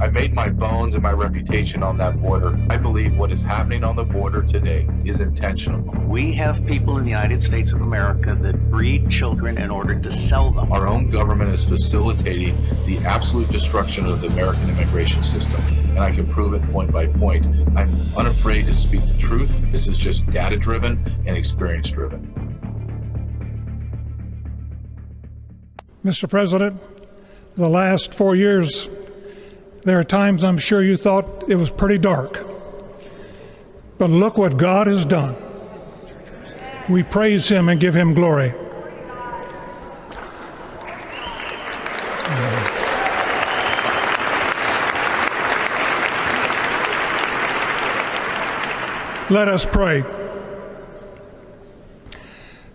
I made my bones and my reputation on that border. I believe what is happening on the border today is intentional. We have people in the United States of America that breed children in order to sell them. Our own government is facilitating the absolute destruction of the American immigration system, and I can prove it point by point. I'm unafraid to speak the truth. This is just data-driven and experience-driven. Mr. President, the last 4 years, there are times I'm sure you thought it was pretty dark. But look what God has done. We praise Him and give Him glory. Let us pray.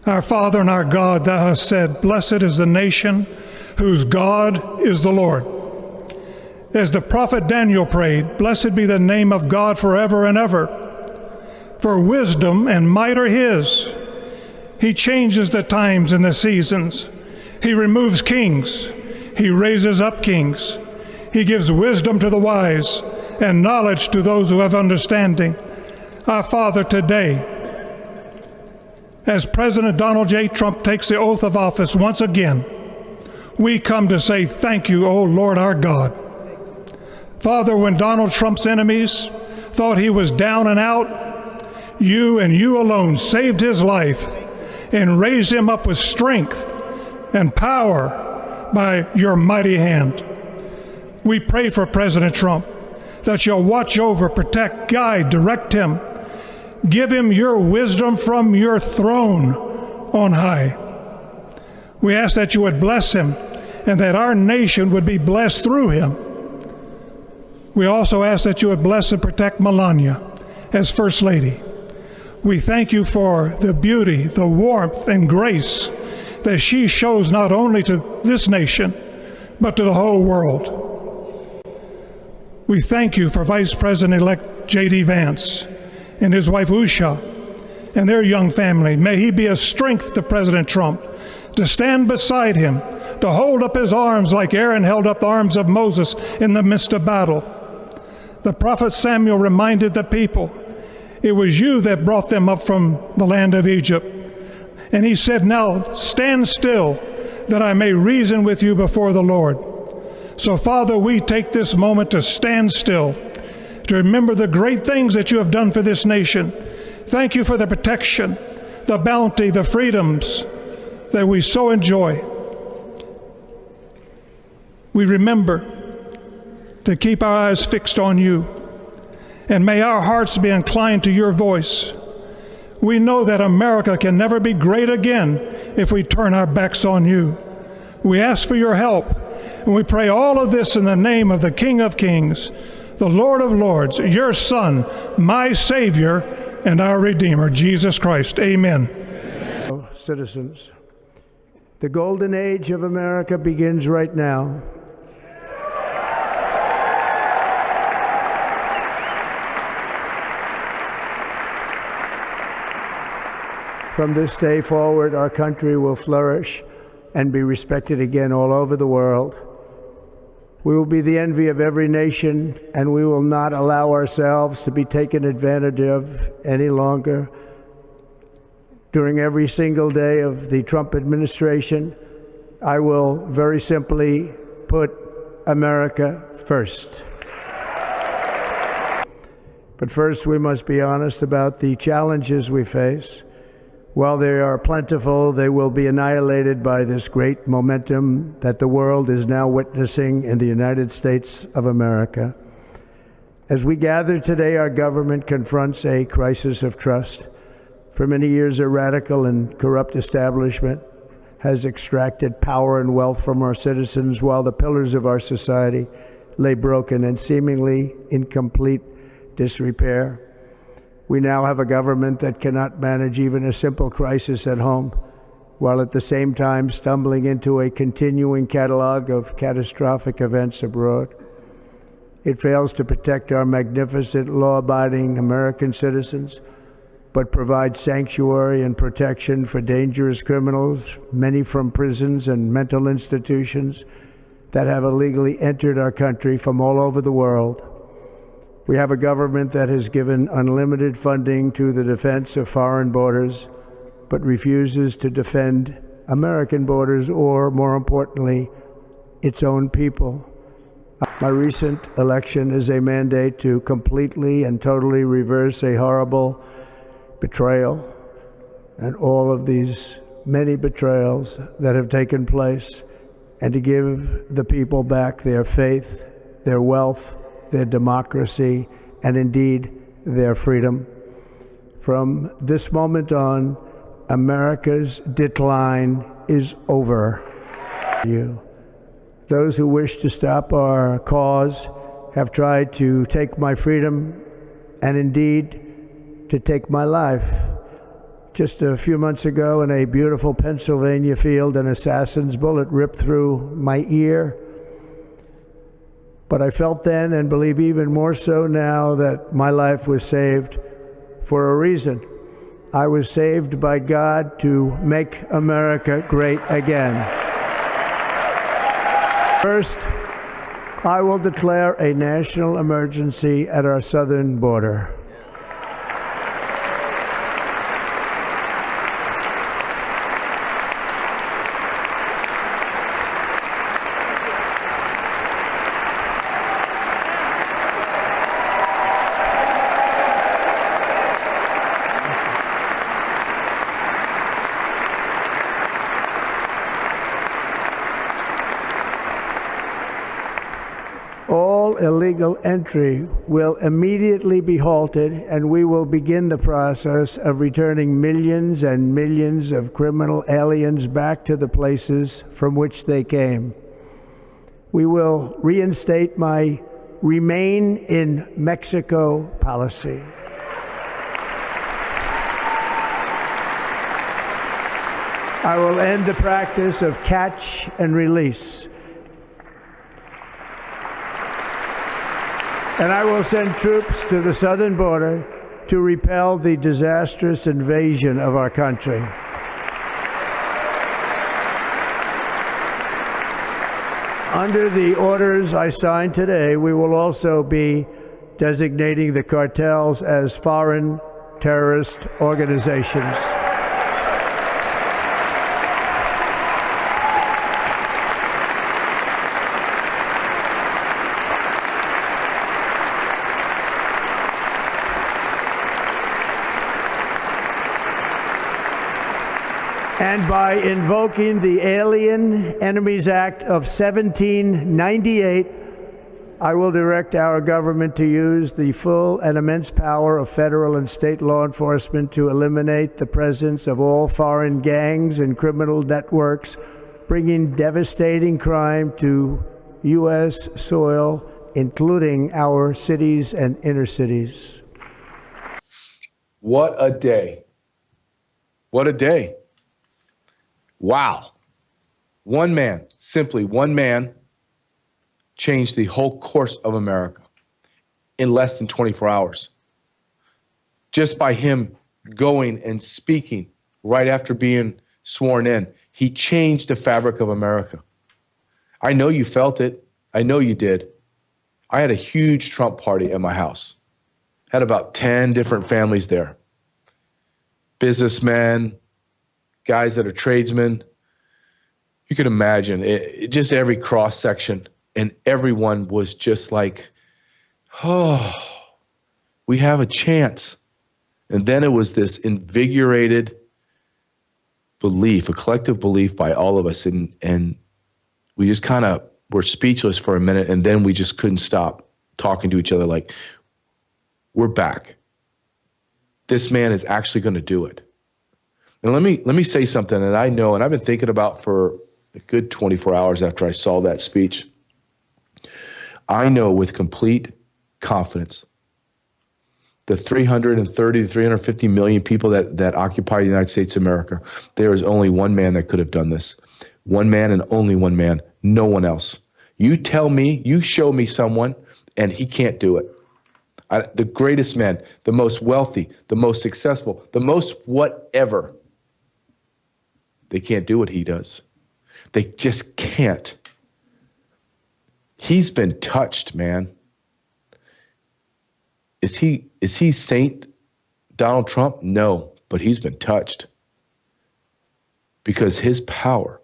Our Father and our God, Thou hast said, "Blessed is the nation whose God is the Lord." As the prophet Daniel prayed, "Blessed be the name of God forever and ever. For wisdom and might are His. He changes the times and the seasons. He removes kings. He raises up kings. He gives wisdom to the wise and knowledge to those who have understanding." Our Father, today, as President Donald J. Trump takes the oath of office once again, we come to say thank you, O Lord our God. Father, when Donald Trump's enemies thought he was down and out, you and you alone saved his life and raised him up with strength and power by your mighty hand. We pray for President Trump that you'll watch over, protect, guide, direct him. Give him your wisdom from your throne on high. We ask that you would bless him and that our nation would be blessed through him. We also ask that you would bless and protect Melania as First Lady. We thank you for the beauty, the warmth, and grace that she shows not only to this nation, but to the whole world. We thank you for Vice President-elect J.D. Vance and his wife Usha and their young family. May he be a strength to President Trump, to stand beside him, to hold up his arms like Aaron held up the arms of Moses in the midst of battle. The prophet Samuel reminded the people, it was you that brought them up from the land of Egypt. And he said, now stand still, that I may reason with you before the Lord. So, Father, we take this moment to stand still, to remember the great things that you have done for this nation. Thank you for the protection, the bounty, the freedoms that we so enjoy. We remember to keep our eyes fixed on you, and may our hearts be inclined to your voice. We know that America can never be great again if we turn our backs on you. We ask for your help, and we pray all of this in the name of the King of Kings, the Lord of Lords, your Son, my Savior, and our Redeemer, Jesus Christ. Amen. Citizens, the golden age of America begins right now. From this day forward, our country will flourish and be respected again all over the world. We will be the envy of every nation, and we will not allow ourselves to be taken advantage of any longer. During every single day of the Trump administration, I will very simply put America first. But first, we must be honest about the challenges we face. While they are plentiful, they will be annihilated by this great momentum that the world is now witnessing in the United States of America. As we gather today, our government confronts a crisis of trust. For many years, a radical and corrupt establishment has extracted power and wealth from our citizens, while the pillars of our society lay broken and seemingly in complete disrepair. We now have a government that cannot manage even a simple crisis at home, while at the same time stumbling into a continuing catalog of catastrophic events abroad. It fails to protect our magnificent, law-abiding American citizens, but provides sanctuary and protection for dangerous criminals, many from prisons and mental institutions, that have illegally entered our country from all over the world. We have a government that has given unlimited funding to the defense of foreign borders, but refuses to defend American borders or, more importantly, its own people. My recent election is a mandate to completely and totally reverse a horrible betrayal and all of these many betrayals that have taken place, and to give the people back their faith, their wealth, their democracy, and indeed their freedom. From this moment on, America's decline is over. Those who wish to stop our cause have tried to take my freedom and indeed to take my life. Just a few months ago in a beautiful Pennsylvania field, an assassin's bullet ripped through my ear. But I felt then, and believe even more so now, that my life was saved for a reason. I was saved by God to make America great again. First, I will declare a national emergency at our southern border. All illegal entry will immediately be halted, and we will begin the process of returning millions and millions of criminal aliens back to the places from which they came. We will reinstate my Remain in Mexico policy. I will end the practice of catch and release. And I will send troops to the southern border to repel the disastrous invasion of our country. Under the orders I signed today, we will also be designating the cartels as foreign terrorist organizations. And by invoking the Alien Enemies Act of 1798, I will direct our government to use the full and immense power of federal and state law enforcement to eliminate the presence of all foreign gangs and criminal networks, bringing devastating crime to U.S. soil, including our cities and inner cities. What a day. What a day. Wow. One man, simply one man, changed the whole course of America in less than 24 hours. Just by him going and speaking right after being sworn in, he changed the fabric of America. I know you felt it. I know you did. I had a huge Trump party at my house. Had about 10 different families there. Businessmen, guys that are tradesmen. You can imagine just every cross section, and everyone was just like, oh, we have a chance. And then it was this invigorated belief, a collective belief by all of us. And we just kind of were speechless for a minute, and then we just couldn't stop talking to each other like, we're back. This man is actually going to do it. And let me say something that I know, and I've been thinking about for a good 24 hours after I saw that speech. I know with complete confidence the 330 to 350 million people that occupy the United States of America, there is only one man that could have done this. One man and only one man, no one else. You tell me, you show me someone, and he can't do it. The greatest man, the most wealthy, the most successful, the most whatever, they can't do what he does. They just can't. He's been touched, man. Is he Saint Donald Trump? No, but he's been touched. Because his power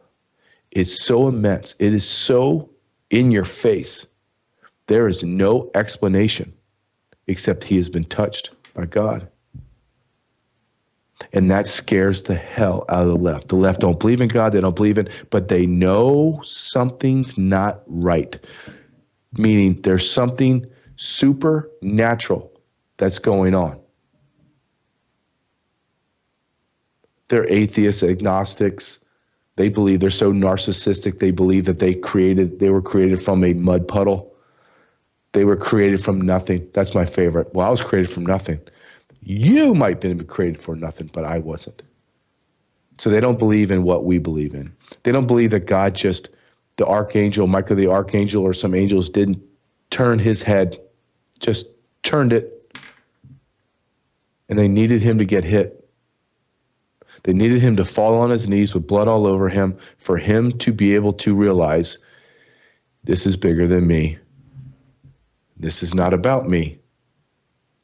is so immense. It is so in your face. There is no explanation except he has been touched by God. And that scares the hell out of the left. The left don't believe in God. They don't believe in, but they know something's not right. Meaning there's something supernatural that's going on. They're atheists, agnostics. They believe they're so narcissistic. They believe that they were created from a mud puddle. They were created from nothing. That's my favorite. Well, I was created from nothing. You might have been created for nothing, but I wasn't. So they don't believe in what we believe in. They don't believe that God just, the archangel, Michael the archangel, or some angels didn't turn his head, just turned it, and they needed him to get hit. They needed him to fall on his knees with blood all over him for him to be able to realize this is bigger than me. This is not about me.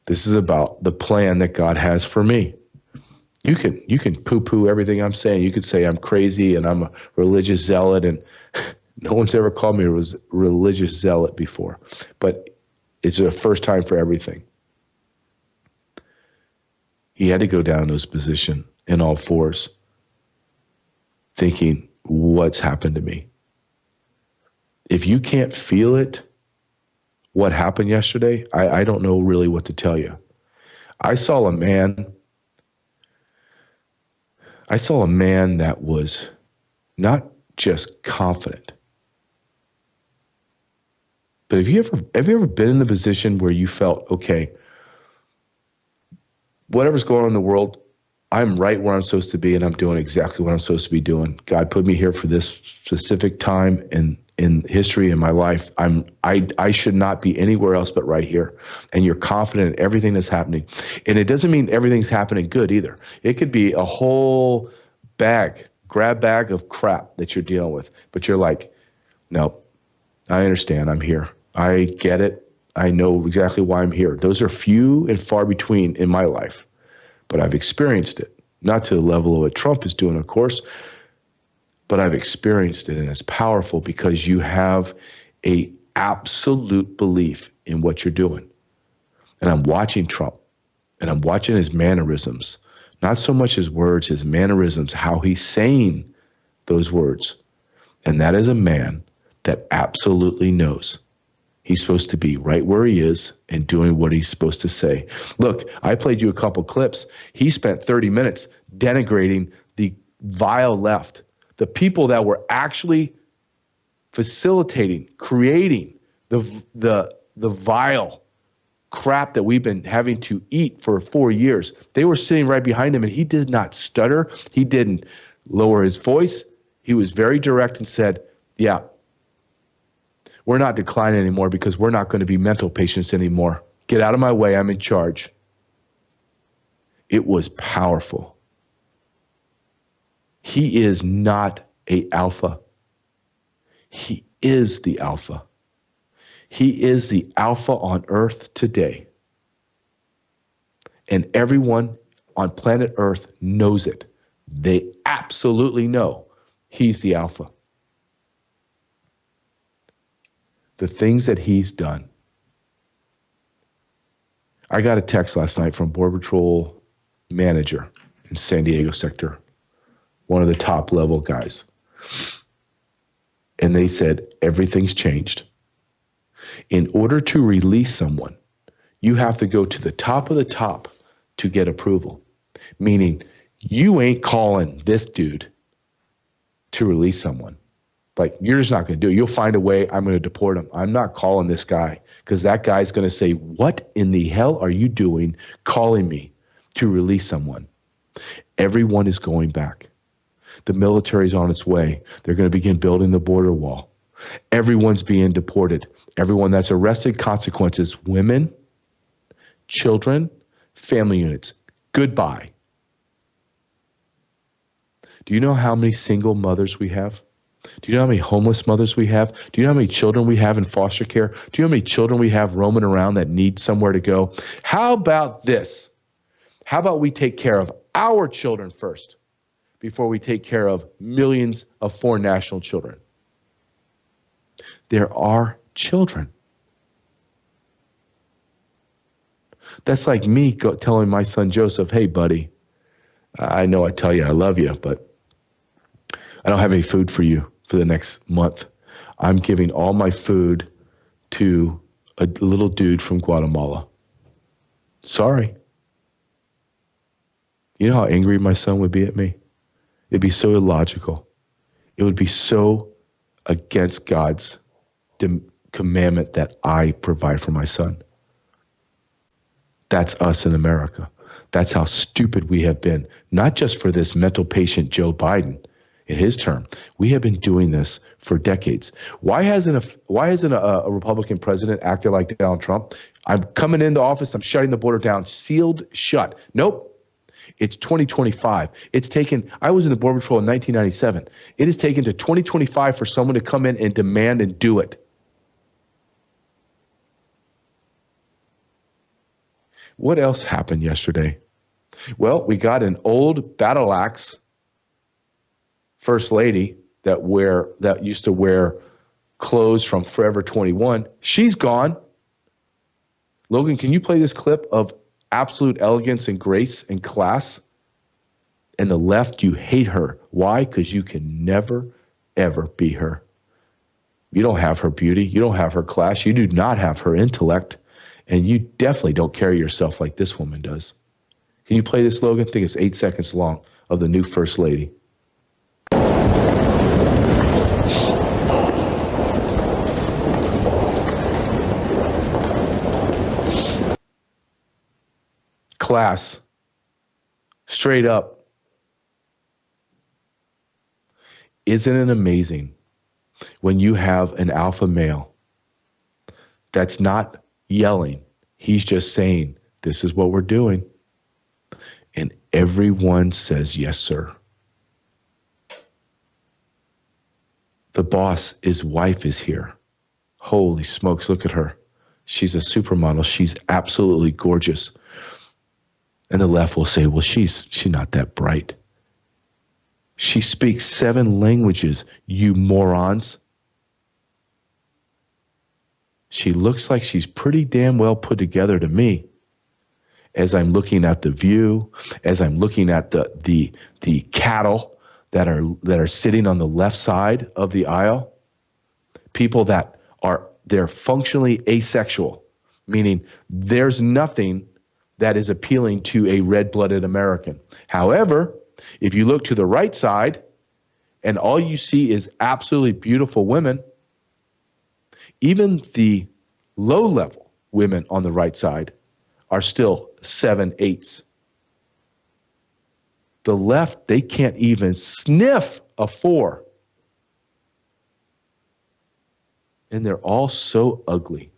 This is about the plan that God has for me. You can poo-poo everything I'm saying. You could say I'm crazy and I'm a religious zealot, and no one's ever called me a religious zealot before. But it's a first time for everything. He had to go down in those position in all fours, thinking, what's happened to me? If you can't feel it, what happened yesterday, I don't know really what to tell you. I saw a man that was not just confident, but have you ever been in the position where you felt, okay, whatever's going on in the world, I'm right where I'm supposed to be, and I'm doing exactly what I'm supposed to be doing. God put me here for this specific time in history in my life. I should not be anywhere else but right here. And you're confident in everything that's happening. And it doesn't mean everything's happening good either. It could be a whole grab bag of crap that you're dealing with. But you're like, no, I understand. I'm here. I get it. I know exactly why I'm here. Those are few and far between in my life. But I've experienced it, not to the level of what Trump is doing, of course, but I've experienced it, and it's powerful because you have a absolute belief in what you're doing. And I'm watching Trump, and I'm watching his mannerisms, not so much his words, his mannerisms, how he's saying those words. And that is a man that absolutely knows he's supposed to be right where he is and doing what he's supposed to say. Look, I played you a couple clips. He spent 30 minutes denigrating the vile left, the people that were actually facilitating, creating the vile crap that we've been having to eat for 4 years. They were sitting right behind him, and he did not stutter. He didn't lower his voice. He was very direct and said, yeah, we're not declining anymore because we're not going to be mental patients anymore. Get out of my way. I'm in charge. It was powerful. He is not an alpha. He is the alpha. He is the alpha on earth today. And everyone on planet Earth knows it. They absolutely know he's the alpha. The things that he's done. I got a text last night from Border Patrol manager in San Diego sector, one of the top level guys. And they said, everything's changed. In order to release someone, you have to go to the top of the top to get approval. Meaning, you ain't calling this dude to release someone. Like, you're just not going to do it. You'll find a way. I'm going to deport him. I'm not calling this guy because that guy's going to say, what in the hell are you doing calling me to release someone? Everyone is going back. The military's on its way. They're going to begin building the border wall. Everyone's being deported. Everyone that's arrested, consequences, women, children, family units. Goodbye. Do you know how many single mothers we have? Do you know how many homeless mothers we have? Do you know how many children we have in foster care? Do you know how many children we have roaming around that need somewhere to go? How about this? How about we take care of our children first before we take care of millions of foreign national children? There are children. That's like me telling my son Joseph, hey, buddy, I know I tell you I love you, but I don't have any food for you for the next month. I'm giving all my food to a little dude from Guatemala. Sorry. You know how angry my son would be at me? It'd be so illogical. It would be so against God's commandment that I provide for my son. That's us in America. That's how stupid we have been, not just for this mental patient Joe Biden in his term. We have been doing this for decades. Why hasn't a Republican president acted like Donald Trump? I'm coming into office, I'm shutting the border down, sealed shut. Nope. It's 2025. I was in the Border Patrol in 1997. It has taken to 2025 for someone to come in and demand and do it. What else happened yesterday? Well, we got an old battle axe first lady that used to wear clothes from Forever 21. She's gone. Logan, can you play this clip of absolute elegance and grace and class? And the left, you hate her. Why? Because you can never, ever be her. You don't have her beauty. You don't have her class. You do not have her intellect. And you definitely don't carry yourself like this woman does. Can you play this, Logan? I think it's 8 seconds long of the new First Lady. Class. Straight up. Isn't it amazing when you have an alpha male that's not yelling, he's just saying, this is what we're doing. And everyone says, yes, sir. The boss, his wife is here. Holy smokes, look at her. She's a supermodel. She's absolutely gorgeous. And the left will say, well, she's not that bright. She speaks 7 languages, you morons. She looks like she's pretty damn well put together to me. As I'm looking at the view, as I'm looking at the cattle that are sitting on the left side of the aisle, people they're functionally asexual, meaning there's nothing that is appealing to a red-blooded American. However, if you look to the right side and all you see is absolutely beautiful women, even the low-level women on the right side are still 7/8s. The left, they can't even sniff a 4. And they're all so ugly.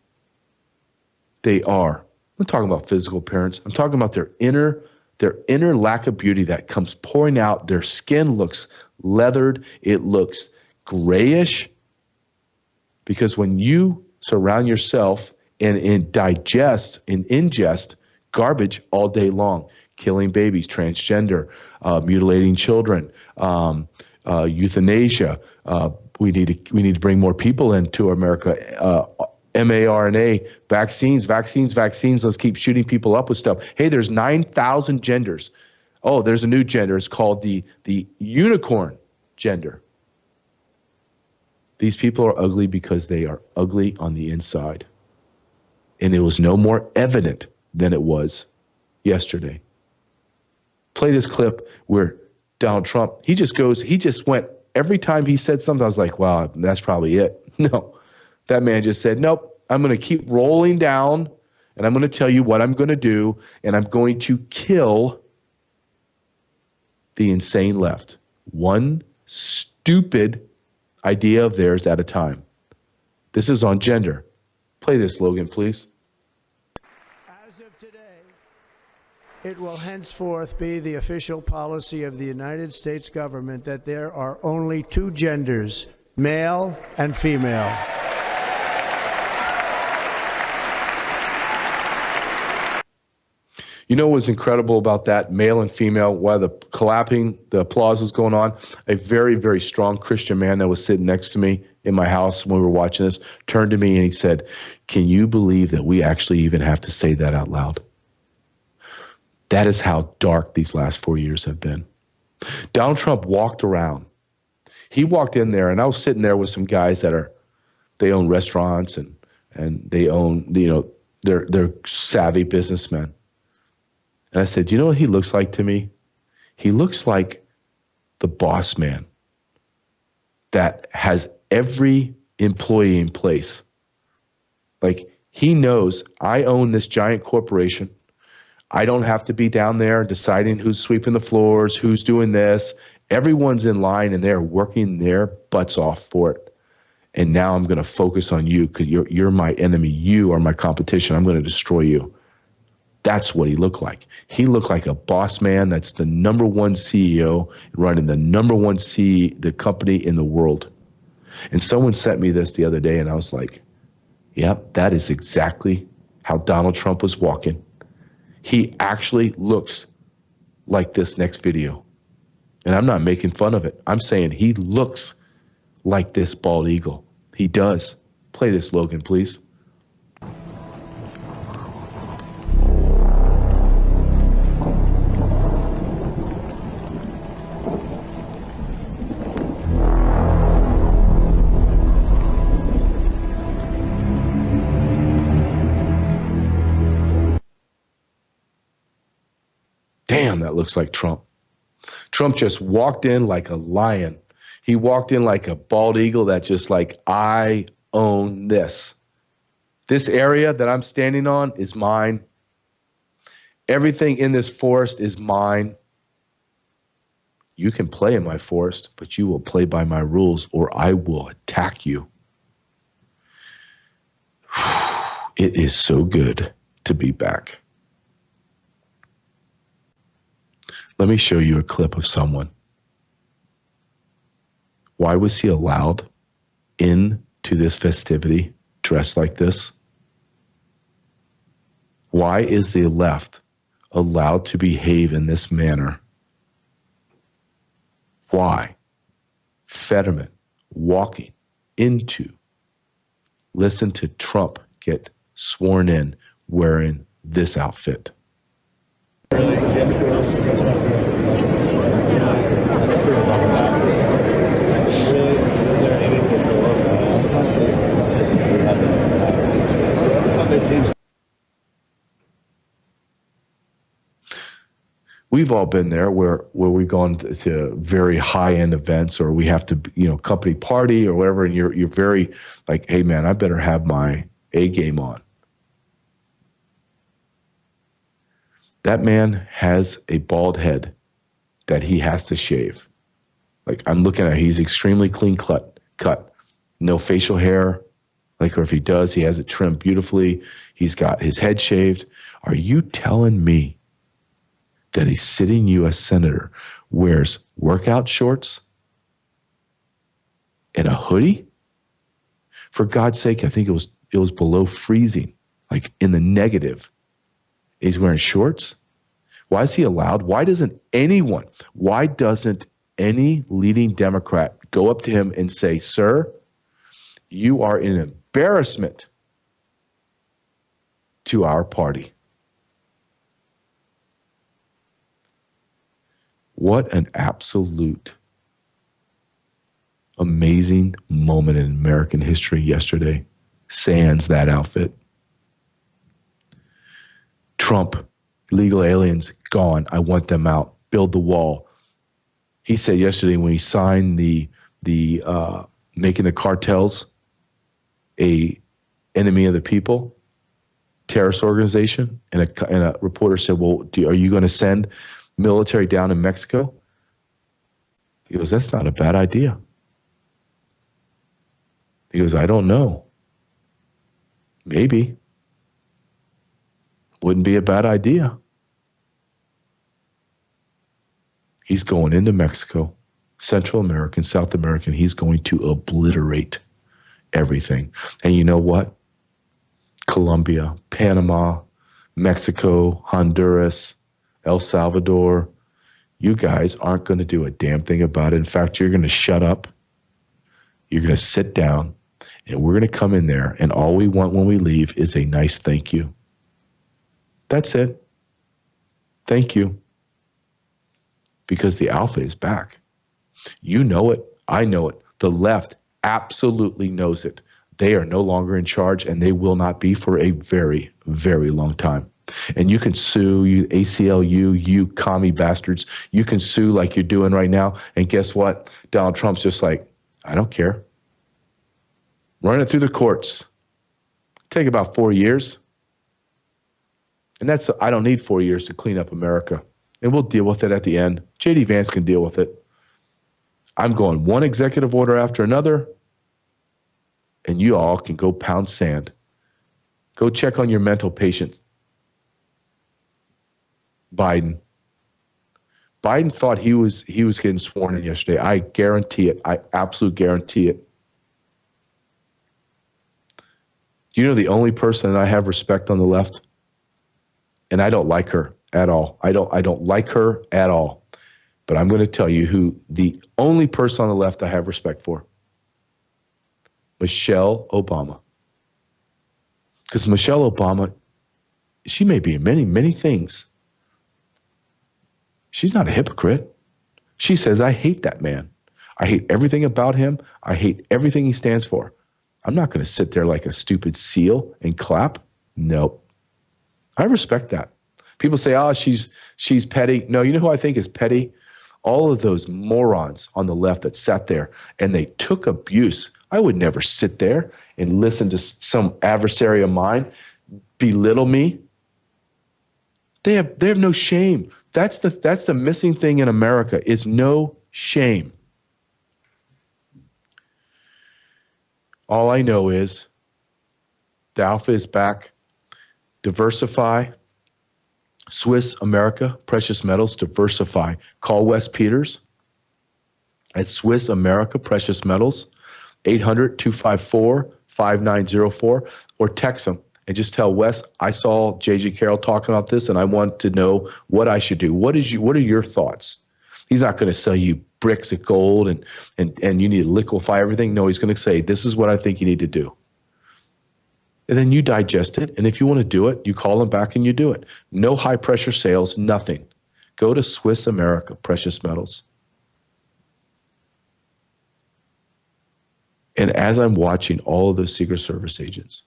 They are. I'm not talking about physical appearance. I'm talking about their inner lack of beauty that comes pouring out. Their skin looks leathered. It looks grayish. Because when you surround yourself and ingest garbage all day long, killing babies, transgender, mutilating children, euthanasia, we need to bring more people into America. mRNA, vaccines. Let's keep shooting people up with stuff. Hey, there's 9,000 genders. Oh, there's a new gender. It's called the unicorn gender. These people are ugly because they are ugly on the inside. And it was no more evident than it was yesterday. Play this clip where Donald Trump, he just went, every time he said something, I was like, wow, that's probably it. No, that man just said, nope, I'm going to keep rolling down and I'm going to tell you what I'm going to do, and I'm going to kill the insane left. One stupid idea of theirs at a time. This is on gender. Play this, Logan, please. As of today, It will henceforth be the official policy of the United States government that there are only two genders, male and female. You know what was incredible about that, male and female, while the clapping, the applause was going on? A very, very strong Christian man that was sitting next to me in my house when we were watching this turned to me and he said, "Can you believe that we actually even have to say that out loud?" That is how dark these last 4 years have been. Donald Trump walked around. He walked in there, and I was sitting there with some guys they own restaurants and they own, they're savvy businessmen. And I said, you know what he looks like to me? He looks like the boss man that has every employee in place. Like, he knows I own this giant corporation. I don't have to be down there deciding who's sweeping the floors, who's doing this. Everyone's in line and they're working their butts off for it. And now I'm going to focus on you because you're my enemy. You are my competition. I'm going to destroy you. That's what he looked like. He looked like a boss man that's the number one CEO running the number one the company in the world. And someone sent me this the other day, and I was like, yep, that is exactly how Donald Trump was walking. He actually looks like this next video. And I'm not making fun of it. I'm saying he looks like this bald eagle. He does. Play this, Logan, please. Damn, that looks like Trump. Trump just walked in like a lion. He walked in like a bald eagle that just like, I own this. This area that I'm standing on is mine. Everything in this forest is mine. You can play in my forest, but you will play by my rules or I will attack you. It is so good to be back. Let me show you a clip of someone. Why was he allowed into this festivity dressed like this? Why is the left allowed to behave in this manner? Why? Fetterman walking into, listen to Trump get sworn in wearing this outfit. We've all been there where we've gone to very high-end events or we have to, company party or whatever, and you're very like, hey, man, I better have my A game on. That man has a bald head that he has to shave. Like, I'm looking at it, he's extremely clean cut, no facial hair. Like, or if he does, he has it trimmed beautifully. He's got his head shaved. Are you telling me that a sitting U.S. senator wears workout shorts and a hoodie? For God's sake, I think it was below freezing, like in the negative. He's wearing shorts. Why is he allowed? Why doesn't any leading Democrat go up to him and say, sir, you are an embarrassment to our party? What an absolute amazing moment in American history yesterday, sans that outfit. Trump, illegal aliens, gone. I want them out. Build the wall. He said yesterday when he signed the making the cartels a enemy of the people, terrorist organization, and a reporter said, well, are you going to send military down in Mexico? He goes, that's not a bad idea. He goes, I don't know. Maybe. Wouldn't be a bad idea. He's going into Mexico, Central America, and South America, and he's going to obliterate everything. And you know what? Colombia, Panama, Mexico, Honduras, El Salvador, you guys aren't going to do a damn thing about it. In fact, you're going to shut up. You're going to sit down, and we're going to come in there, and all we want when we leave is a nice thank you. That's it. Thank you. Because the alpha is back. You know it. I know it. The left absolutely knows it. They are no longer in charge, and they will not be for a very, very long time. And you can sue, you ACLU, you commie bastards. You can sue like you're doing right now. And guess what? Donald Trump's just like, I don't care. Run it through the courts. Take about 4 years. And I don't need 4 years to clean up America. And we'll deal with it at the end. J.D. Vance can deal with it. I'm going one executive order after another, and you all can go pound sand. Go check on your mental patient. Biden thought he was getting sworn in yesterday. I guarantee it. I absolutely guarantee it. Do you know the only person that I have respect on the left? And I don't like her at all. I don't like her at all. But I'm going to tell you who the only person on the left I have respect for. Michelle Obama. Because Michelle Obama, she may be in many, many things. She's not a hypocrite. She says, I hate that man. I hate everything about him. I hate everything he stands for. I'm not going to sit there like a stupid seal and clap. Nope. I respect that. People say, oh, she's petty. No, you know who I think is petty? All of those morons on the left that sat there and they took abuse. I would never sit there and listen to some adversary of mine belittle me. They have no shame. That's the missing thing in America is no shame. All I know is the alpha is back. Diversify. Swiss America, Precious Metals, diversify. Call Wes Peters at Swiss America, Precious Metals, 800-254-5904, or text them and just tell Wes, I saw J.J. Carrell talking about this and I want to know what I should do. What are your thoughts? He's not going to sell you bricks of gold and you need to liquefy everything. No, he's going to say, this is what I think you need to do. And then you digest it. And if you want to do it, you call them back and you do it. No high pressure sales, nothing. Go to Swiss America, Precious Metals. And as I'm watching all of those Secret Service agents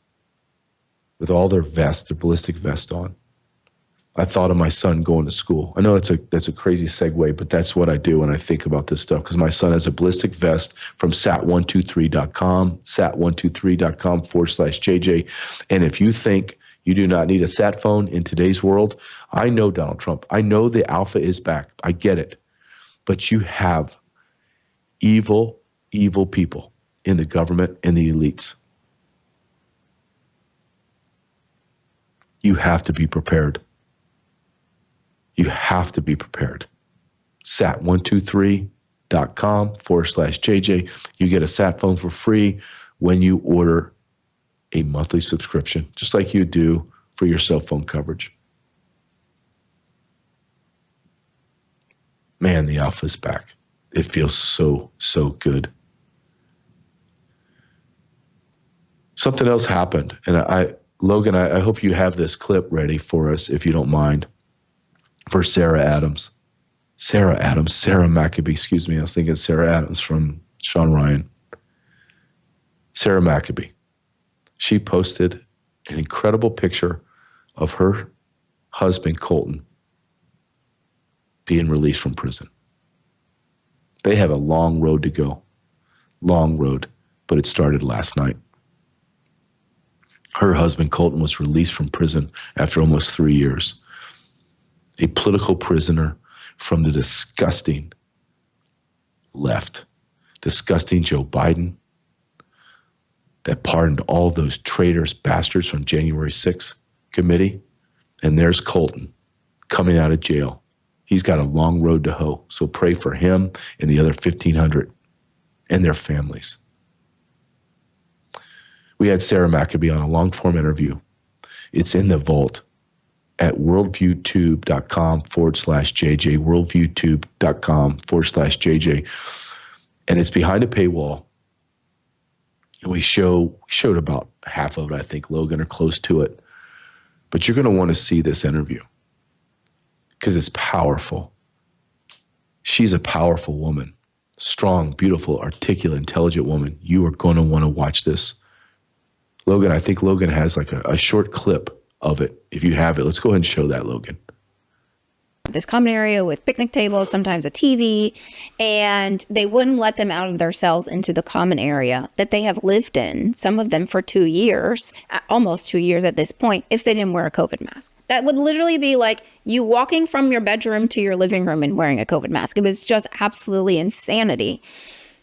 with all their vests, their ballistic vest on, I thought of my son going to school. I know that's a crazy segue, but that's what I do when I think about this stuff because my son has a ballistic vest from sat123.com, sat123.com/JJ. And if you think you do not need a sat phone in today's world, I know Donald Trump. I know the alpha is back. I get it. But you have evil, evil people in the government and the elites. You have to be prepared. You have to be prepared. sat123.com/JJ. You get a sat phone for free when you order a monthly subscription, just like you do for your cell phone coverage. Man, the alpha's back. It feels so, so good. Something else happened, and Logan, I hope you have this clip ready for us, if you don't mind. For Sarah Maccabee, excuse me. I was thinking Sarah Adams from Sean Ryan. Sarah Maccabee. She posted an incredible picture of her husband, Colton, being released from prison. They have a long road to go. Long road, but it started last night. Her husband, Colton, was released from prison after almost 3 years. A political prisoner from the disgusting left, disgusting Joe Biden that pardoned all those traitors, bastards from January 6th committee. And there's Colton coming out of jail He's got a long road to hoe. So pray for him and the other 1,500 and their families. We had Sarah Maccabee on a long-form interview. It's in the vault at worldviewtube.com/JJ, worldviewtube.com/JJ. And it's behind a paywall. And we showed about half of it, I think, Logan, or close to it. But you're going to want to see this interview because it's powerful. She's a powerful woman, strong, beautiful, articulate, intelligent woman. You are going to want to watch this. Logan, I think Logan has like a short clip of it. If you have it, let's go ahead and show that, Logan. This common area with picnic tables, sometimes a TV, and they wouldn't let them out of their cells into the common area that they have lived in, some of them for 2 years, almost 2 years at this point, if they didn't wear a COVID mask. That would literally be like you walking from your bedroom to your living room and wearing a COVID mask. It was just absolutely insanity.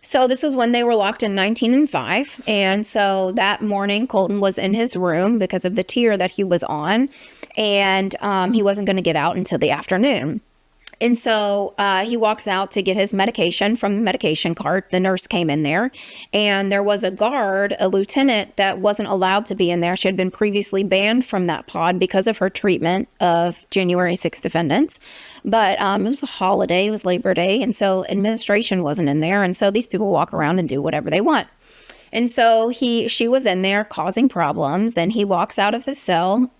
So this was when they were locked in 19 and 5. And so that morning, Colton was in his room because of the tier that he was on. And he wasn't going to get out until the afternoon. And so he walks out to get his medication from the medication cart. The nurse came in there, and there was a guard, a lieutenant, that wasn't allowed to be in there. She had been previously banned from that pod because of her treatment of January 6th defendants. But it was a holiday, it was Labor Day, and so administration wasn't in there. And so these people walk around and do whatever they want. And so she was in there causing problems, and he walks out of his cell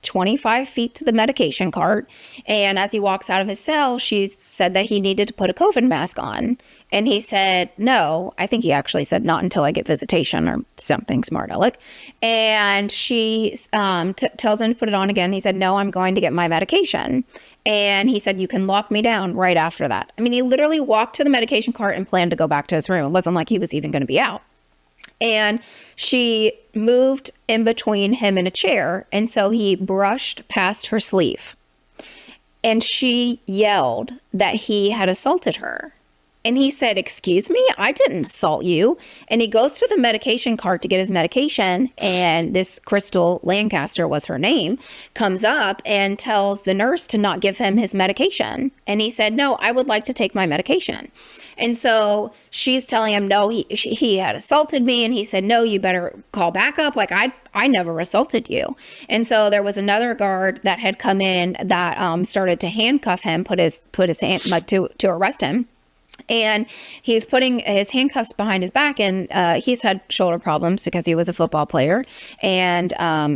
25 feet to the medication cart. And as he walks out of his cell, she said that he needed to put a COVID mask on. And he said, no, I think he actually said not until I get visitation or something smart aleck. And she tells him to put it on again. He said, no, I'm going to get my medication. And he said, you can lock me down right after that. I mean, he literally walked to the medication cart and planned to go back to his room. It wasn't like he was even going to be out. And she moved in between him and a chair. And so he brushed past her sleeve. And she yelled that he had assaulted her. And he said, excuse me, I didn't assault you. And he goes to the medication cart to get his medication. And this Crystal Lancaster was her name, comes up and tells the nurse to not give him his medication. And he said, no, I would like to take my medication. And so she's telling him, no, he had assaulted me. And he said, no, you better call back up. Like, I never assaulted you. And so there was another guard that had come in that started to handcuff him, put his hand like to arrest him. And he's putting his handcuffs behind his back, and he's had shoulder problems because he was a football player, and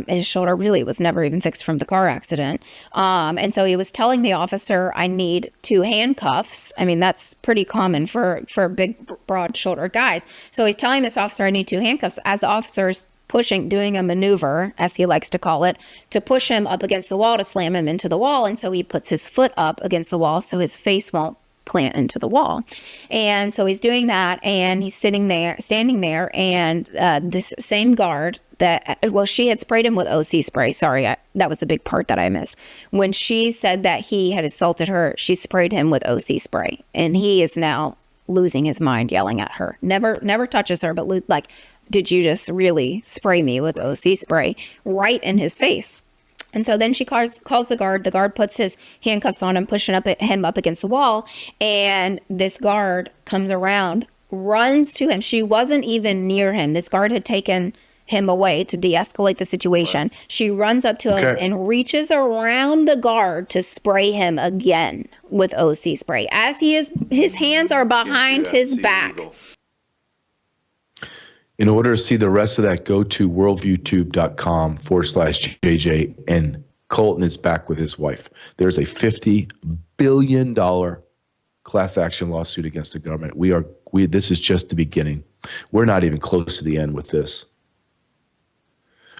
his shoulder really was never even fixed from the car accident. And so he was telling the officer, I need 2 handcuffs. I mean, that's pretty common for big, broad-shouldered guys. So he's telling this officer, I need 2 handcuffs. As the officer's doing a maneuver, as he likes to call it, to push him up against the wall, to slam him into the wall. And so he puts his foot up against the wall so his face won't plant into the wall. And so he's doing that, and he's standing there, and this same guard she had sprayed him with OC spray. Sorry, that was the big part that I missed. When she said that he had assaulted her, she sprayed him with OC spray, and he is now losing his mind, yelling at her. Never touches her, but like, did you just really spray me with OC spray right in his face? And so then she calls the guard. The guard puts his handcuffs on him, pushing him up against the wall. And this guard comes around, runs to him. She wasn't even near him. This guard had taken him away to de-escalate the situation. She runs up to him and reaches around the guard to spray him again with OC spray. As his hands are behind his back. In order to see the rest of that, go to worldviewtube.com/JJ, and Colton is back with his wife. There's a $50 billion class action lawsuit against the government. This is just the beginning. We're not even close to the end with this.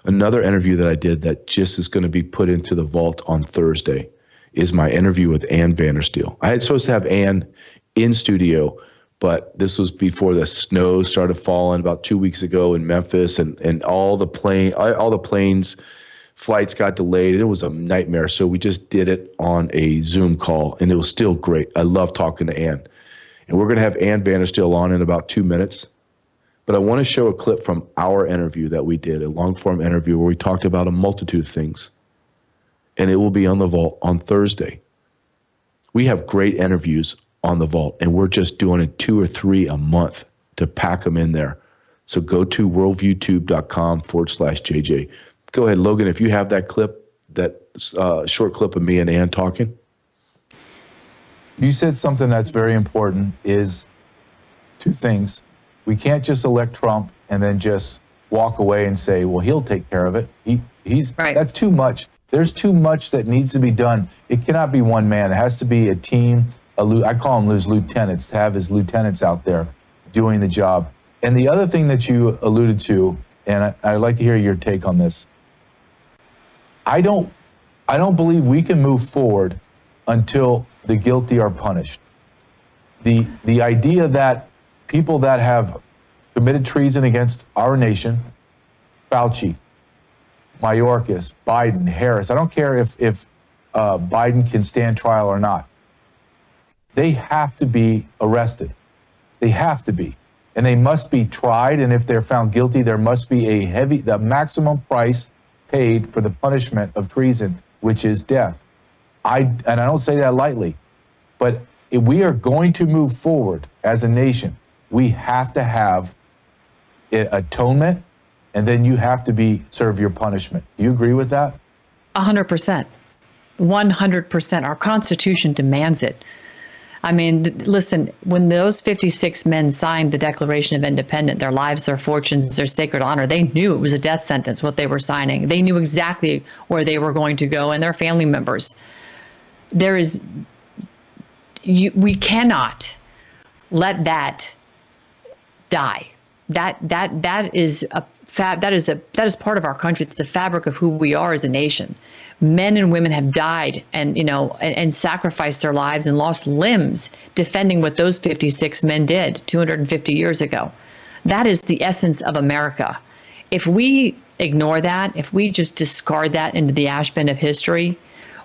Another interview that I did that just is going to be put into the vault on Thursday is my interview with Ann Vandersteel. I had supposed to have Ann in studio, but this was before the snow started falling about 2 weeks ago in Memphis, and all the planes flights got delayed, and it was a nightmare. So we just did it on a Zoom call, and it was still great. I love talking to Ann. And we're going to have Ann Vandersteel on in about 2 minutes. But I want to show a clip from our interview that we did, a long-form interview where we talked about a multitude of things. And it will be on the vault on Thursday. We have great interviews on the vault, and we're just doing it 2 or 3 a month to pack them in there. So go to worldviewtube.com/JJ. Go ahead, Logan, if you have that clip, that short clip of me and Ann talking. You said something that's very important, is 2 things. We can't just elect Trump and then just walk away and say, well, he'll take care of it. He's right. That's too much. There's too much that needs to be done. It cannot be one man. It has to be a team. I call them his lieutenants, to have his lieutenants out there doing the job. And the other thing that you alluded to, and I'd like to hear your take on this. I don't believe we can move forward until the guilty are punished. The idea that people that have committed treason against our nation, Fauci, Mayorkas, Biden, Harris, I don't care if Biden can stand trial or not. They have to be arrested. They have to be. And they must be tried, and if they're found guilty, there must be the maximum price paid for the punishment of treason, which is death. And I don't say that lightly, but if we are going to move forward as a nation, we have to have atonement, and then you have to serve your punishment. Do you agree with that? 100%. 100%. Our Constitution demands it. I mean, listen, when those 56 men signed the Declaration of Independence, their lives, their fortunes, their sacred honor, they knew it was a death sentence, what they were signing. They knew exactly where they were going to go, and their family members. We cannot let that die. That is part of our country. It's the fabric of who we are as a nation. Men and women have died and sacrificed their lives and lost limbs defending what those 56 men did 250 years ago. That is the essence of America. If we ignore that, if we just discard that into the ash bin of history,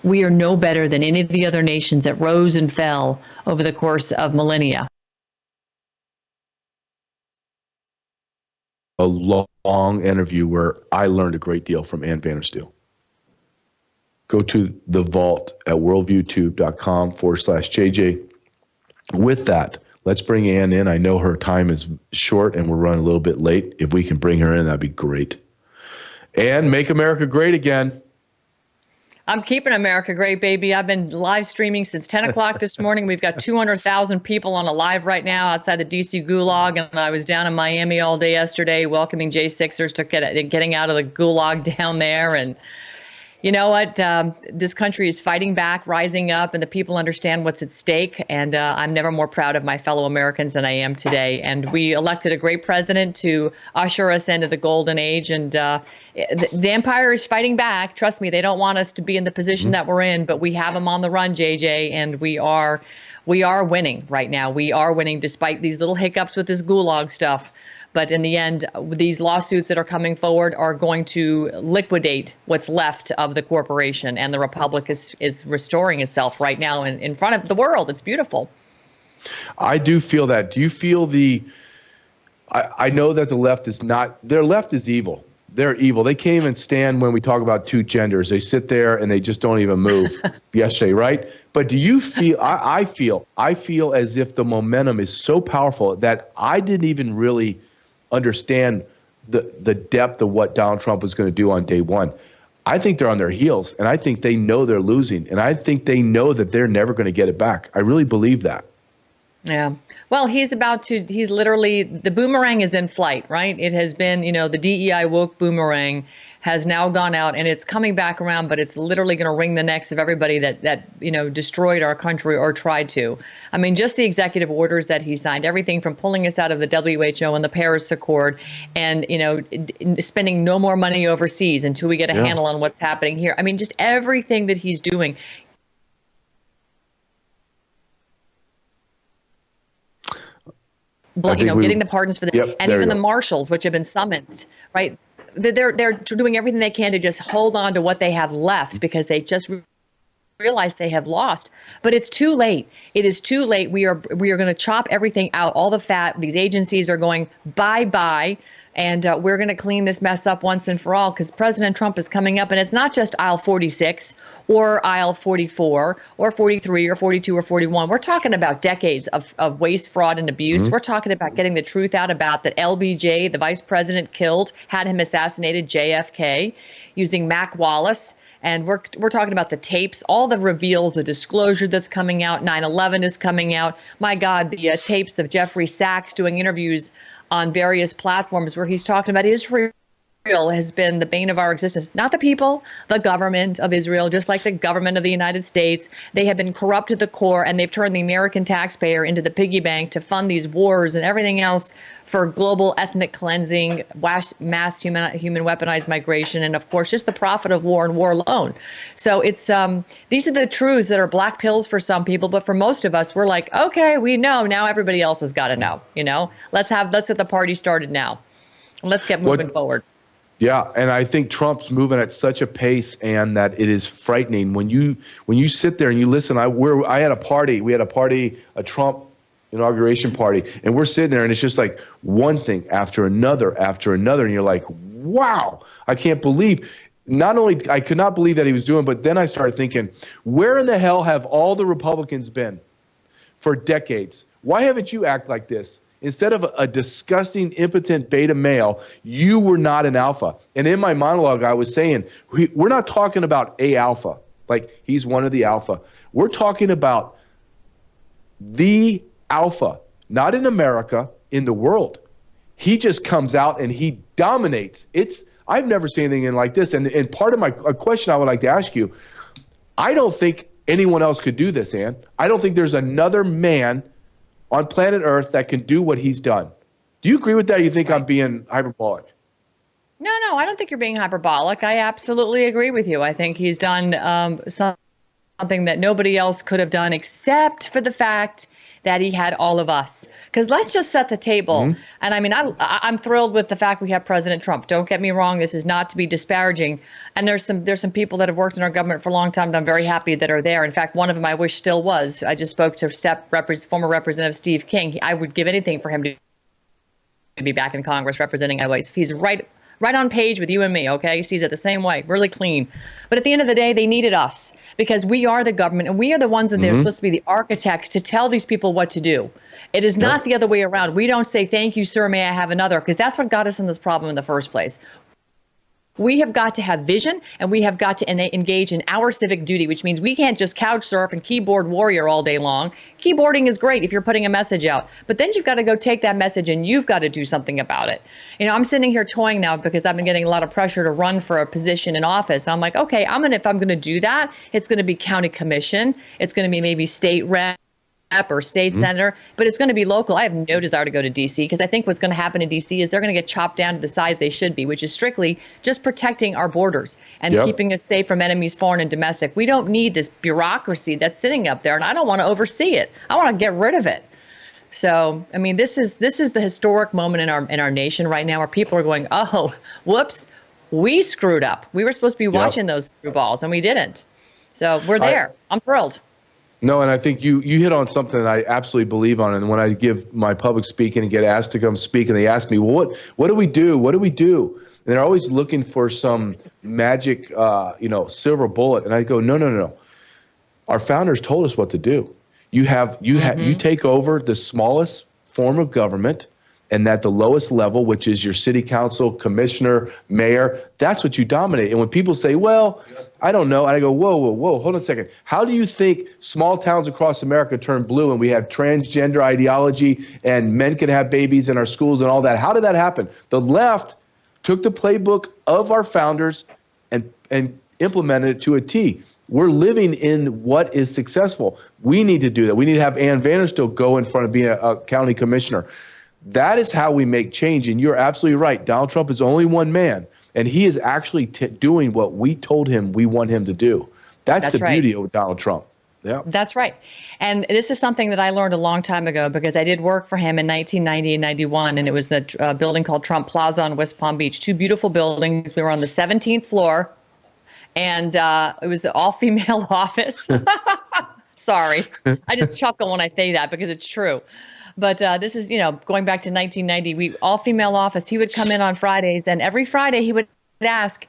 we are no better than any of the other nations that rose and fell over the course of millennia. A long interview where I learned a great deal from Ann Vandersteel. Go to the vault at worldviewtube.com/JJ. With that, let's bring Ann in. I know her time is short and we're running a little bit late. If we can bring her in, that'd be great. Ann, make America great again. I'm keeping America great, baby. I've been live streaming since 10 o'clock this morning. We've got 200,000 people on a live right now outside the D.C. Gulag, and I was down in Miami all day yesterday welcoming J6ers to getting out of the Gulag down there. And you know what? This country is fighting back, rising up, and the people understand what's at stake. And I'm never more proud of my fellow Americans than I am today. And we elected a great president to usher us into the golden age. And the empire is fighting back. Trust me, they don't want us to be in the position that we're in, but we have them on the run, JJ, and we are winning right now. We are winning despite these little hiccups with this Gulag stuff. But in the end, these lawsuits that are coming forward are going to liquidate what's left of the corporation. And the republic is restoring itself right now in front of the world. It's beautiful. I do feel that. Do you feel I know that the left is not, their left is evil. They're evil. They can't even stand when we talk about 2 genders. They sit there and they just don't even move yesterday, right? But do you feel, I feel as if the momentum is so powerful that I didn't even really understand the depth of what Donald Trump was going to do on day one. I think they're on their heels, and I think they know they're losing, and I think they know that they're never going to get it back. I really believe that. Yeah. Well, he's literally, the boomerang is in flight, right? It has been, the DEI woke boomerang has now gone out and it's coming back around, but it's literally going to wring the necks of everybody that destroyed our country or tried to. I mean, just the executive orders that he signed, everything from pulling us out of the WHO and the Paris Accord and, spending no more money overseas until we get a handle on what's happening here. I mean, just everything that he's doing. Getting the pardons for and even the marshals, which have been summoned, right? They're doing everything they can to just hold on to what they have left because they just realize they have lost. But it's too late. It is too late. We are going to chop everything out, all the fat. These agencies are going bye-bye. And we're going to clean this mess up once and for all, because President Trump is coming up. And it's not just aisle 46 or aisle 44 or 43 or 42 or 41. We're talking about decades of waste, fraud, and abuse. We're talking about getting the truth out about that LBJ, the vice president, killed, had him assassinated, JFK, using Mac Wallace. And we're talking about the tapes, all the reveals, the disclosure that's coming out. 9/11 is coming out. My God, the tapes of Jeffrey Sachs doing interviews on various platforms where he's talking about Israel has been the bane of our existence. Not the people, the government of Israel, just like the government of the United States. They have been corrupt to the core, and they've turned the American taxpayer into the piggy bank to fund these wars and everything else for global ethnic cleansing, mass human weaponized migration, and of course, just the profit of war and war alone. So it's these are the truths that are black pills for some people, but for most of us, we're like, okay, we know. Now everybody else has got to know. Let's get the party started now. Let's get moving forward. Yeah, and I think Trump's moving at such a pace, and that it is frightening when you sit there and you listen. I had a party. We had a Trump inauguration party, and we're sitting there, and it's just like one thing after another, and you're like, wow, I can't believe. Not only I could not believe that he was doing, but then I started thinking, where in the hell have all the Republicans been for decades? Why haven't you acted like this? Instead of a disgusting, impotent beta male, you were not an alpha. And in my monologue, I was saying, we're not talking about a alpha, like he's one of the alpha. We're talking about the alpha, not in America, in the world. He just comes out and he dominates. I've never seen anything like this. And part of a question I would like to ask you, I don't think anyone else could do this, Ann. I don't think there's another man on planet Earth that can do what he's done. Do you agree with that? Or you think I'm being hyperbolic? No, I don't think you're being hyperbolic. I absolutely agree with you. I think he's done something that nobody else could have done, except for the fact that he had all of us. Because let's just set the table. And I mean, I'm thrilled with the fact we have President Trump. Don't get me wrong. This is not to be disparaging. And there's some people that have worked in our government for a long time that I'm very happy that are there. In fact, one of them I wish still was. I just spoke to former Representative Steve King. I would give anything for him to be back in Congress representing my voice. He's right on page with you and me, okay? He sees it the same way, really clean. But at the end of the day, they needed us because we are the government, and we are the ones that they're supposed to be the architects to tell these people what to do. It is not the other way around. We don't say, thank you, sir, may I have another? Because that's what got us in this problem in the first place. We have got to have vision, and we have got to engage in our civic duty, which means we can't just couch surf and keyboard warrior all day long. Keyboarding is great if you're putting a message out, but then you've got to go take that message and you've got to do something about it. I'm sitting here toying now because I've been getting a lot of pressure to run for a position in office. I'm like, okay, if I'm going to do that, it's going to be county commission. It's going to be maybe state rep or state senator, but it's going to be local. I have no desire to go to D.C. because I think what's going to happen in D.C. is they're going to get chopped down to the size they should be, which is strictly just protecting our borders and keeping us safe from enemies, foreign and domestic. We don't need this bureaucracy that's sitting up there, and I don't want to oversee it. I want to get rid of it. So, I mean, this is the historic moment in our nation right now where people are going, oh, whoops, we screwed up. We were supposed to be watching those screwballs, and we didn't. So we're there. I'm thrilled. No, and I think you hit on something that I absolutely believe on. And when I give my public speaking and get asked to come speak, and they ask me, well, what do we do? What do we do? And they're always looking for some magic, silver bullet. And I go, no. Our founders told us what to do. You take over the smallest form of government, and at the lowest level, which is your city council, commissioner, mayor, that's what you dominate. And when people say, well, I don't know, and I go, whoa, hold on a second. How do you think small towns across America turn blue and we have transgender ideology and men can have babies in our schools and all that? How did that happen? The left took the playbook of our founders and implemented it to a T. We're living in what is successful. We need to do that. We need to have Ann Vandersteel go in front of being a county commissioner. That is how we make change. And you're absolutely right. Donald Trump is only one man, and he is actually doing what we told him we want him to do. That's the beauty of Donald Trump. Yeah, that's right. And this is something that I learned a long time ago because I did work for him in 1990 and 91. And it was the building called Trump Plaza on West Palm Beach. Two beautiful buildings. We were on the 17th floor, and it was an all-female office. Sorry. I just chuckle when I say that because it's true. But this is, going back to 1990, we all female office. He would come in on Fridays, and every Friday he would ask,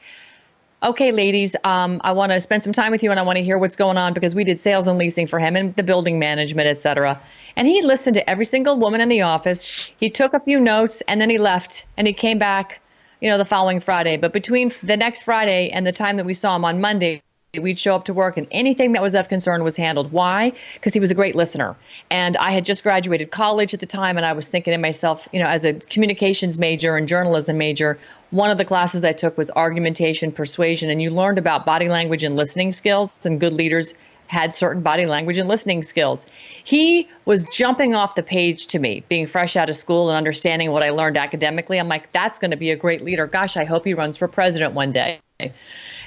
okay, ladies, I want to spend some time with you and I want to hear what's going on, because we did sales and leasing for him and the building management, et cetera. And he listened to every single woman in the office. He took a few notes and then he left, and he came back, the following Friday. But between the next Friday and the time that we saw him on Monday, we'd show up to work and anything that was of concern was handled. Why? Because he was a great listener. And I had just graduated college at the time, and I was thinking to myself, as a communications major and journalism major, one of the classes I took was argumentation, persuasion, and you learned about body language and listening skills, and good leaders had certain body language and listening skills. He was jumping off the page to me, being fresh out of school and understanding what I learned academically. I'm like, that's going to be a great leader. Gosh, I hope he runs for president one day.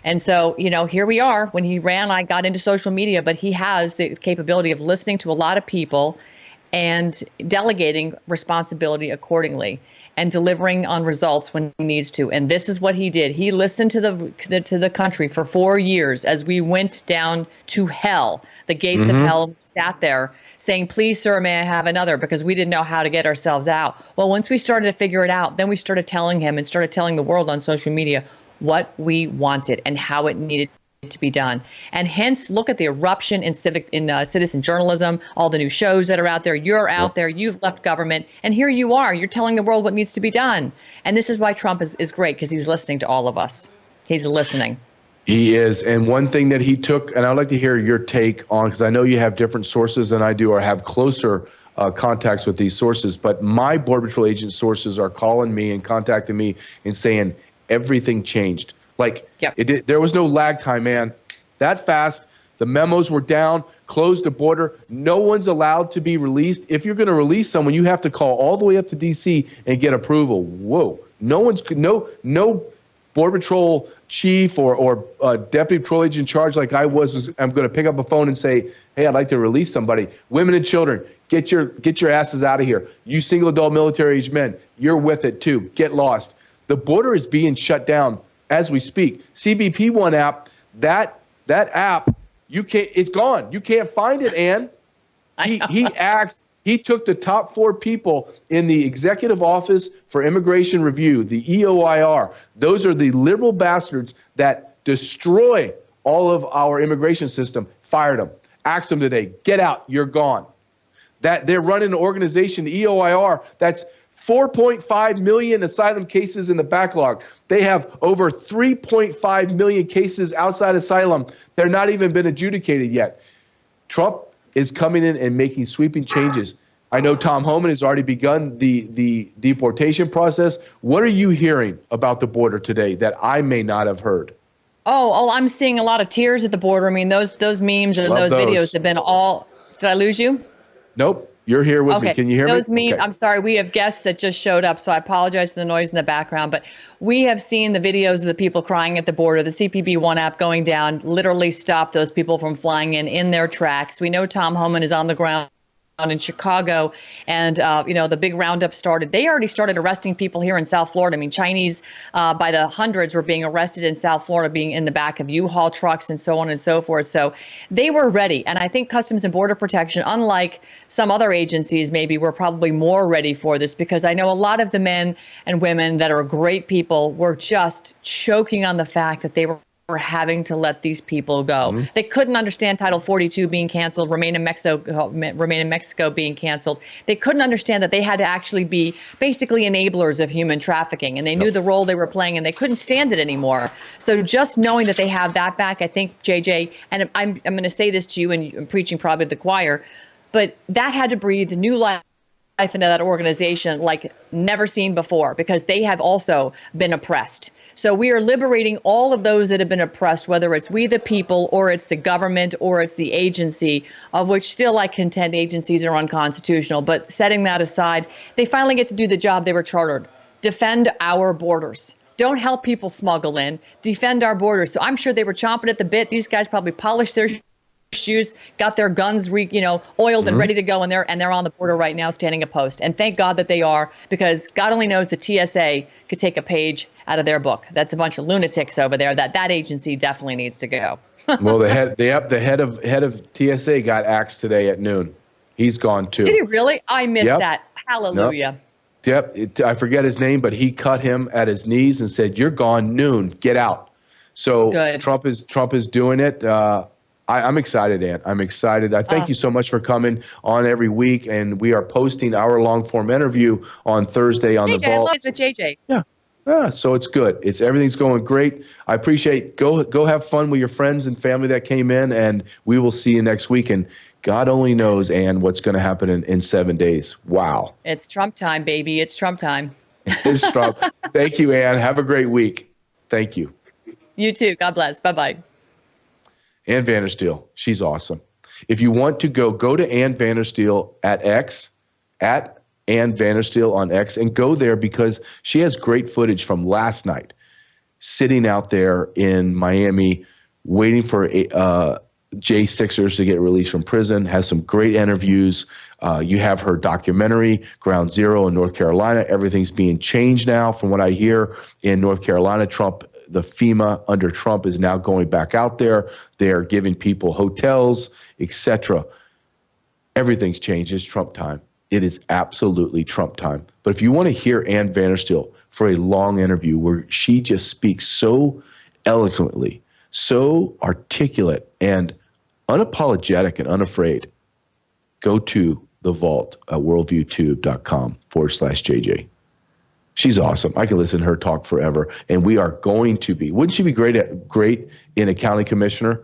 And so, here we are. When he ran, I got into social media, but he has the capability of listening to a lot of people and delegating responsibility accordingly and delivering on results when he needs to. And this is what he did. He listened to the country for 4 years as we went down to hell, the gates of hell, and sat there saying, please, sir, may I have another? Because we didn't know how to get ourselves out. Well, once we started to figure it out, then we started telling him and started telling the world on social media what we wanted and how it needed to be done. And hence, look at the eruption in citizen journalism, all the new shows that are out there. You're out there, you've left government, and here you are. You're telling the world what needs to be done. And this is why Trump is great, because he's listening to all of us. He's listening. He is. And one thing that he took, and I'd like to hear your take on, because I know you have different sources than I do, or have closer contacts with these sources, but my Border Patrol agent sources are calling me and contacting me and saying everything changed. Like, there was no lag time, man. That fast. The memos were down, closed the border. No one's allowed to be released. If you're going to release someone, you have to call all the way up to D.C. and get approval. Whoa. No Border Patrol chief or deputy patrol agent in charge like I was I'm going to pick up a phone and say, hey, I'd like to release somebody. Women and children, get your asses out of here. You single adult military-aged men, you're with it too. Get lost. The border is being shut down as we speak. CBP One app, that app, it's gone. You can't find it, Ann. He took the top 4 people in the Executive Office for Immigration Review, the EOIR. Those are the liberal bastards that destroy all of our immigration system. Fired them. Asked them today, get out, you're gone. That they're running an organization, the EOIR, that's 4.5 million asylum cases in the backlog. They have over 3.5 million cases outside asylum. They're not even been adjudicated yet. Trump is coming in and making sweeping changes. I know Tom Homan has already begun the deportation process. What are you hearing about the border today that I may not have heard? Oh, I'm seeing a lot of tears at the border. I mean, those memes and those videos have been all. Did I lose you? Nope. You're here with me. Can you hear me? Okay. I'm sorry. We have guests that just showed up, so I apologize for the noise in the background. But we have seen the videos of the people crying at the border. The CPB One app going down literally stopped those people from flying in their tracks. We know Tom Homan is on the ground in Chicago, and the big roundup started. They already started arresting people here in South Florida. I mean, Chinese by the hundreds were being arrested in South Florida, being in the back of U-Haul trucks and so on and so forth. So they were ready. And I think Customs and Border Protection, unlike some other agencies, maybe were probably more ready for this, because I know a lot of the men and women that are great people were just choking on the fact that they were having to let these people go. Mm-hmm. They couldn't understand Title 42 being canceled, Remain in Mexico being canceled. They couldn't understand that they had to actually be basically enablers of human trafficking, and they knew the role they were playing, and they couldn't stand it anymore. So just knowing that they have that back, I think, JJ, and I'm going to say this to you, and I'm preaching probably to the choir, but that had to breathe new life into that organization like never seen before, because they have also been oppressed. So we are liberating all of those that have been oppressed, whether it's we the people or it's the government or it's the agency, of which still I contend agencies are unconstitutional. But setting that aside, they finally get to do the job they were chartered. Defend our borders. Don't help people smuggle in. Defend our borders. So I'm sure they were chomping at the bit. These guys probably polished their shoes, got their guns oiled and ready to go, and they're on the border right now standing a post. And thank God that they are, because God only knows the TSA could take a page out of their book. That's a bunch of lunatics over there. That agency definitely needs to go. Well, the head of TSA got axed today at noon. He's gone too. Did he really? I missed Yep. that. Hallelujah. Yep. I forget his name, but he cut him at his knees and said, "You're gone noon. Get out." So Good. Trump is doing it. I'm excited, Ann. I'm excited. I thank you so much for coming on every week, and we are posting our long form interview on Thursday on JJ, the I Vault. love the JJ. Yeah, so it's good. Everything's going great. I appreciate. Go have fun with your friends and family that came in, and we will see you next week. And God only knows, Ann, what's going to happen in 7 days. Wow. It's Trump time, baby. It's Trump time. It's Trump. Thank you, Ann. Have a great week. Thank you. You too. God bless. Bye-bye. Ann Vandersteel. She's awesome. If you want to go to Ann Vandersteel at X, at Ann Vandersteel on X, and go there because she has great footage from last night, sitting out there in Miami, waiting for J6ers to get released from prison, has some great interviews. You have her documentary, Ground Zero in North Carolina. Everything's being changed now from what I hear in North Carolina. The FEMA under Trump is now going back out there. They're giving people hotels, etc. Everything's changed. It's Trump time. It is absolutely Trump time. But if you want to hear Ann Vandersteel for a long interview where she just speaks so eloquently, so articulate and unapologetic and unafraid, go to the vault at worldviewtube.com/JJ. She's awesome. I can listen to her talk forever. And we are going to be, wouldn't she be great in a county commissioner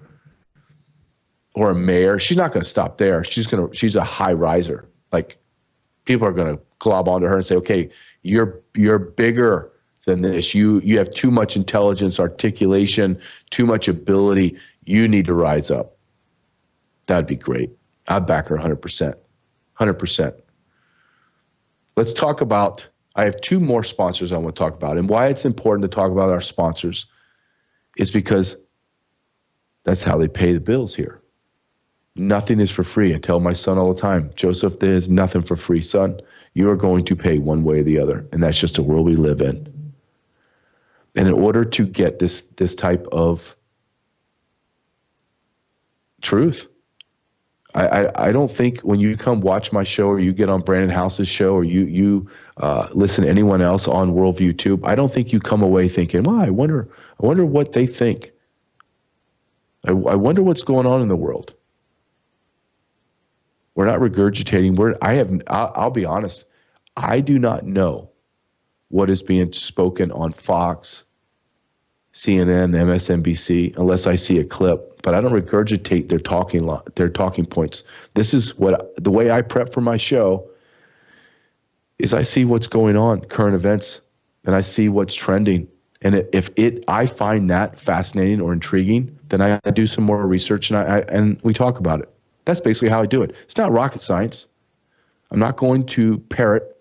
or a mayor? She's not going to stop there. She's a high riser. Like, people are going to glob onto her and say, okay, you're bigger than this. You have too much intelligence, articulation, too much ability. You need to rise up. That'd be great. I'd back her 100%. 100%. Let's talk about, I have two more sponsors I want to talk about. And why it's important to talk about our sponsors is because that's how they pay the bills here. Nothing is for free. I tell my son all the time, Joseph, there is nothing for free, son. You are going to pay one way or the other. And that's just the world we live in. And in order to get this type of truth, I don't think when you come watch my show or you get on Brandon House's show or you listen to anyone else on Worldview Tube, I don't think you come away thinking, well, I wonder what they think. I wonder what's going on in the world. We're not regurgitating. I'll be honest. I do not know what is being spoken on Fox, CNN, MSNBC, unless I see a clip. But I don't regurgitate their talking points. This is the way I prep for my show is I see what's going on, current events, and I see what's trending. And I find that fascinating or intriguing, then I do some more research and we talk about it. That's basically how I do it. It's not rocket science. I'm not going to parrot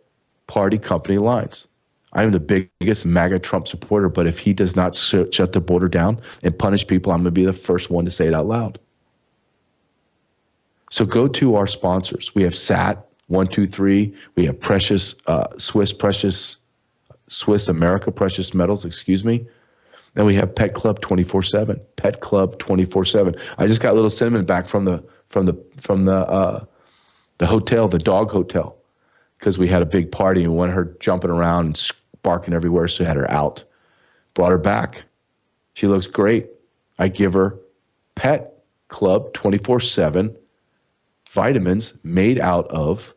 party company lines. I am the biggest MAGA Trump supporter, but if he does not shut the border down and punish people, I'm going to be the first one to say it out loud. So go to our sponsors. We have SAT 123. We have Swiss America Precious Metals, excuse me. Then we have Pet Club 24/7. Pet Club 24/7. I just got a little cinnamon back from the hotel, the dog hotel, because we had a big party and wanted her jumping around and barking everywhere, so I had her out. Brought her back. She looks great. I give her Pet Club 24/7 vitamins made out of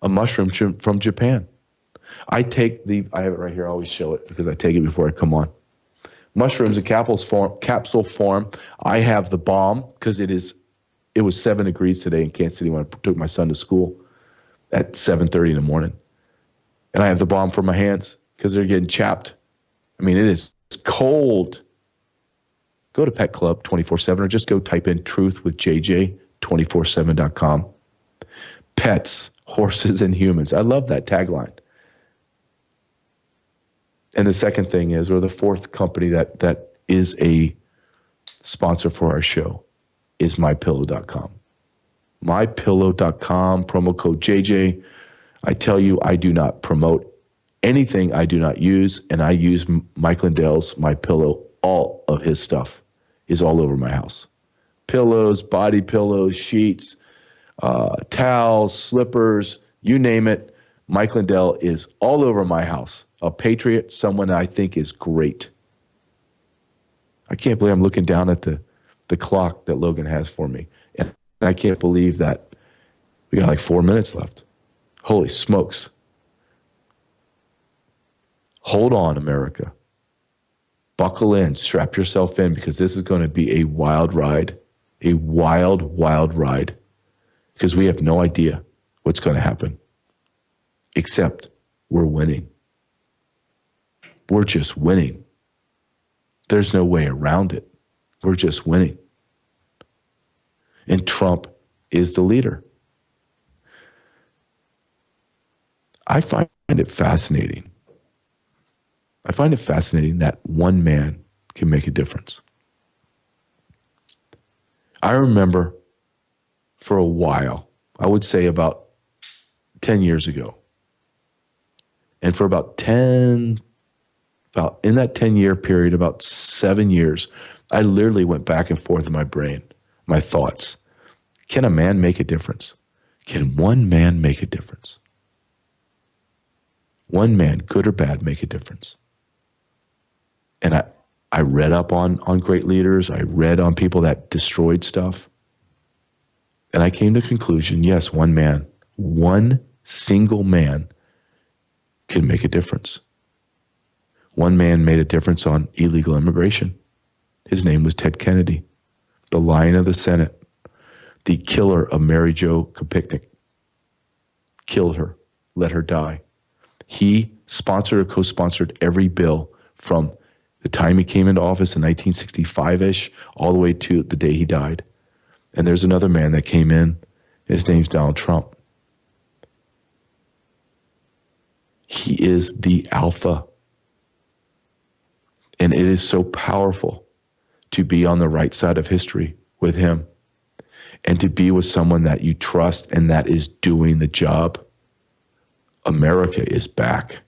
a mushroom from Japan. I have it right here. I always show it because I take it before I come on. Mushrooms in capsule form. I have the balm because it was 7 degrees today in Kansas City when I took my son to school at 7:30 in the morning. And I have the balm for my hands because they're getting chapped. I mean, it's cold. Go to Pet Club 24/7 or just go type in truth with JJ247.com. Pets, horses, and humans. I love that tagline. And the second thing is, or the fourth company that is a sponsor for our show is MyPillow.com. MyPillow.com, promo code JJ. I tell you, I do not promote anything I do not use, and I use Mike Lindell's MyPillow. All of his stuff is all over my house. Pillows, body pillows, sheets. towels, slippers, you name it. Mike Lindell is all over my house. A patriot, someone I think is great. I can't believe I'm looking down at the clock that Logan has for me. And I can't believe that we got like 4 minutes left. Holy smokes. Hold on, America. Buckle in, strap yourself in, because this is going to be a wild ride. A wild, wild ride. Because we have no idea what's going to happen. Except we're winning. We're just winning. There's no way around it. We're just winning. And Trump is the leader. I find it fascinating. I find it fascinating that one man can make a difference. I remember for a while, I would say about 10 years ago, and for about in that 10-year period, about 7 years, I literally went back and forth in my brain, my thoughts. Can a man make a difference? Can one man make a difference? One man, good or bad, make a difference. And I read up on great leaders. I read on people that destroyed stuff. And I came to the conclusion, yes, one man, one single man can make a difference. One man made a difference on illegal immigration. His name was Ted Kennedy, the Lion of the Senate, the killer of Mary Jo Kopechne. Killed her, let her die. He sponsored or co-sponsored every bill from the time he came into office in 1965-ish all the way to the day he died. And there's another man that came in. His name's Donald Trump. He is the alpha. And it is so powerful to be on the right side of history with him and to be with someone that you trust and that is doing the job. America is back.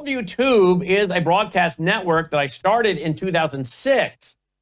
YouTube is a broadcast network that I started in 2006.